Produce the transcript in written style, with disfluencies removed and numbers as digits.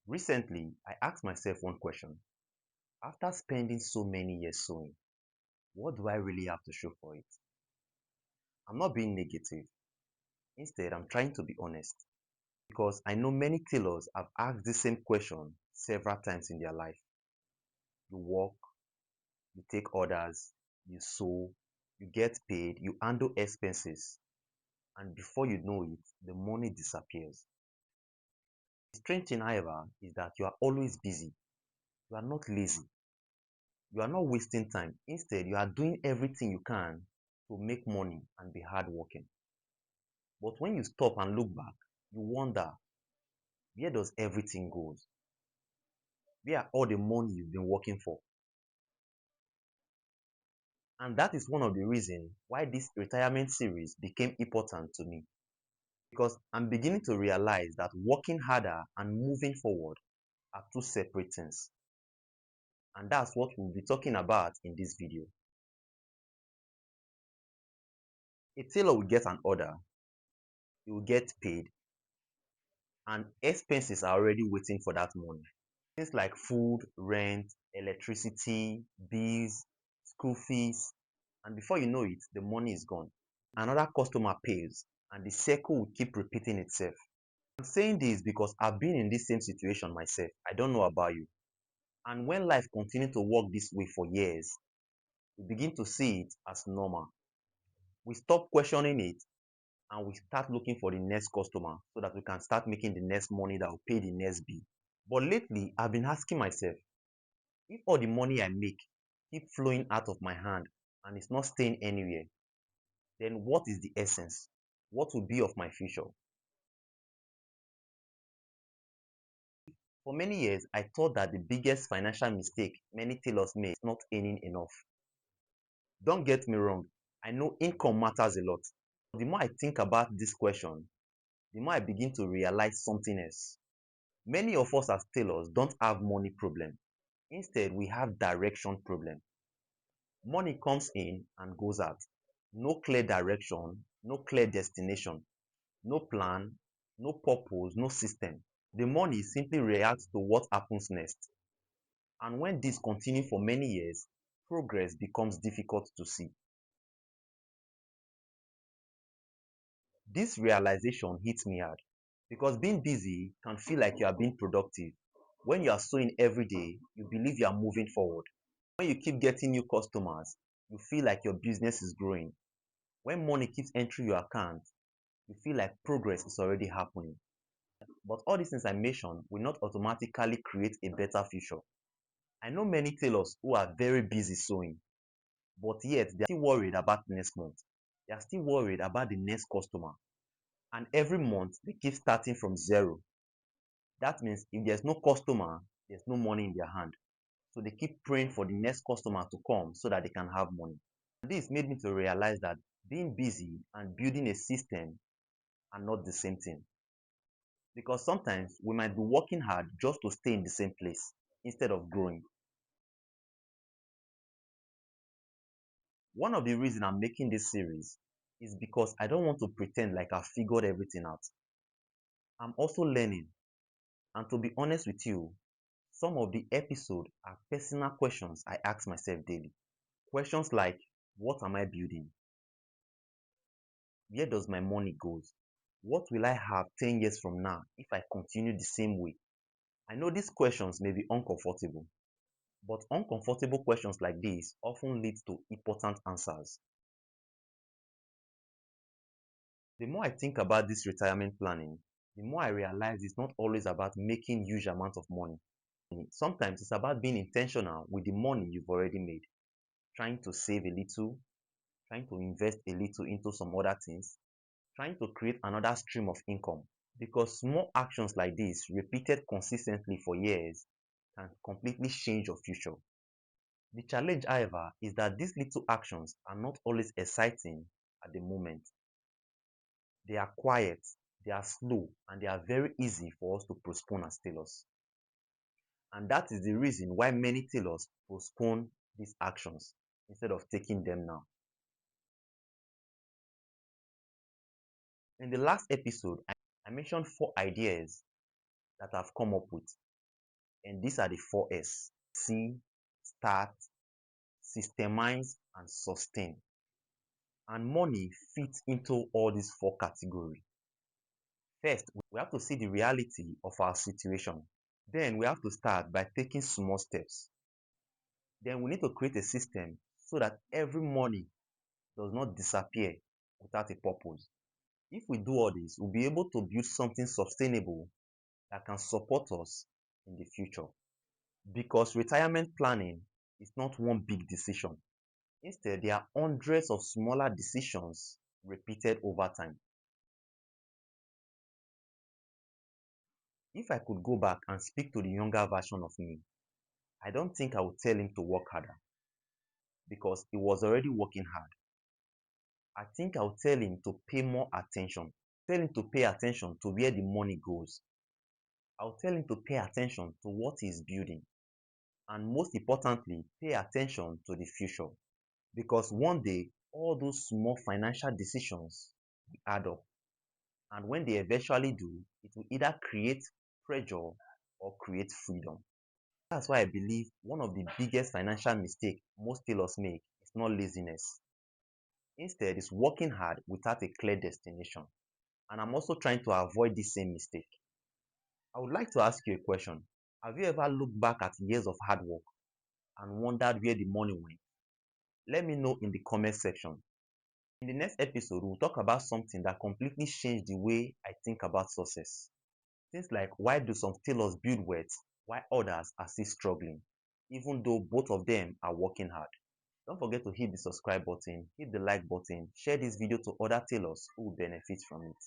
Recently, I asked myself one question. After spending so many years sewing, what do I really have to show for it? I'm not being negative. Instead, I'm trying to be honest because I know many tailors have asked the same question several times in their life. You work, you take orders, you sew, you get paid, you handle expenses, and before you know it, the money disappears. The strange thing, however, is that you are always busy. You are not lazy. You are not wasting time. Instead, you are doing everything you can to make money and be hardworking. But when you stop and look back, you wonder, where does everything go? Where are all the money you've been working for? And that is one of the reasons why this retirement series became important to me. Because I'm beginning to realize that working harder and moving forward are two separate things. And that's what we'll be talking about in this video. A tailor will get an order, he will get paid, and expenses are already waiting for that money. Things like food, rent, electricity, bills, school fees, and before you know it, the money is gone. Another customer pays, and the circle will keep repeating itself. I'm saying this because I've been in this same situation myself. I don't know about you. And when life continues to work this way for years, we begin to see it as normal. We stop questioning it and we start looking for the next customer so that we can start making the next money that will pay the next bill. But lately, I've been asking myself, if all the money I make keep flowing out of my hand and it's not staying anywhere, then what is the essence? What will be of my future? For many years, I thought that the biggest financial mistake many tailors make is not earning enough. Don't get me wrong, I know income matters a lot. The more I think about this question, the more I begin to realize something else. Many of us as tailors don't have money problem. Instead, we have direction problem. Money comes in and goes out. No clear direction, no clear destination, no plan, no purpose, no system. The money simply reacts to what happens next. And when this continues for many years, progress becomes difficult to see. This realization hits me hard because being busy can feel like you are being productive. When you are sewing every day, you believe you are moving forward. When you keep getting new customers, you feel like your business is growing. When money keeps entering your account, you feel like progress is already happening. But all these things I mentioned will not automatically create a better future. I know many tailors who are very busy sewing, but yet they are still worried about next month. They are still worried about the next customer. And every month they keep starting from zero. That means if there's no customer, there's no money in their hand. So they keep praying for the next customer to come so that they can have money. This made me to realize that being busy and building a system are not the same thing. Because sometimes we might be working hard just to stay in the same place instead of growing. One of the reasons I'm making this series is because I don't want to pretend like I've figured everything out. I'm also learning. And to be honest with you, some of the episodes are personal questions I ask myself daily. Questions like, what am I building? Where does my money go? What will I have 10 years from now if I continue the same way? I know these questions may be uncomfortable, but uncomfortable questions like this often lead to important answers. The more I think about this retirement planning, the more I realize it's not always about making huge amounts of money. Sometimes it's about being intentional with the money you've already made, trying to save a little, trying to invest a little into some other things, trying to create another stream of income. Because small actions like this, repeated consistently for years, can completely change your future. The challenge, however, is that these little actions are not always exciting at the moment. They are quiet, they are slow, and they are very easy for us to postpone as tailors. And that is the reason why many tailors postpone these actions instead of taking them now. In the last episode, I mentioned 4 ideas that I've come up with. And these are the 4S: see, start, systemize, and sustain. And money fits into all these four categories. First, we have to see the reality of our situation. Then we have to start by taking small steps. Then we need to create a system so that every money does not disappear without a purpose. If we do all this, we'll be able to build something sustainable that can support us in the future. Because retirement planning is not one big decision. Instead, there are hundreds of smaller decisions repeated over time. If I could go back and speak to the younger version of me, I don't think I would tell him to work harder because he was already working hard. I think I would tell him to pay more attention. Tell him to pay attention to where the money goes. I'll tell him to pay attention to what he's building. And most importantly, pay attention to the future. Because one day, all those small financial decisions will add up. And when they eventually do, it will either create pressure or create freedom. That's why I believe one of the biggest financial mistakes most tailors make is not laziness. Instead, it's working hard without a clear destination. And I'm also trying to avoid this same mistake. I would like to ask you a question. Have you ever looked back at years of hard work and wondered where the money went? Let me know in the comment section. In the next episode, we'll talk about something that completely changed the way I think about success. Things like, why do some tailors build wealth while others are still struggling, even though both of them are working hard. Don't forget to hit the subscribe button, hit the like button, share this video to other tailors who will benefit from it.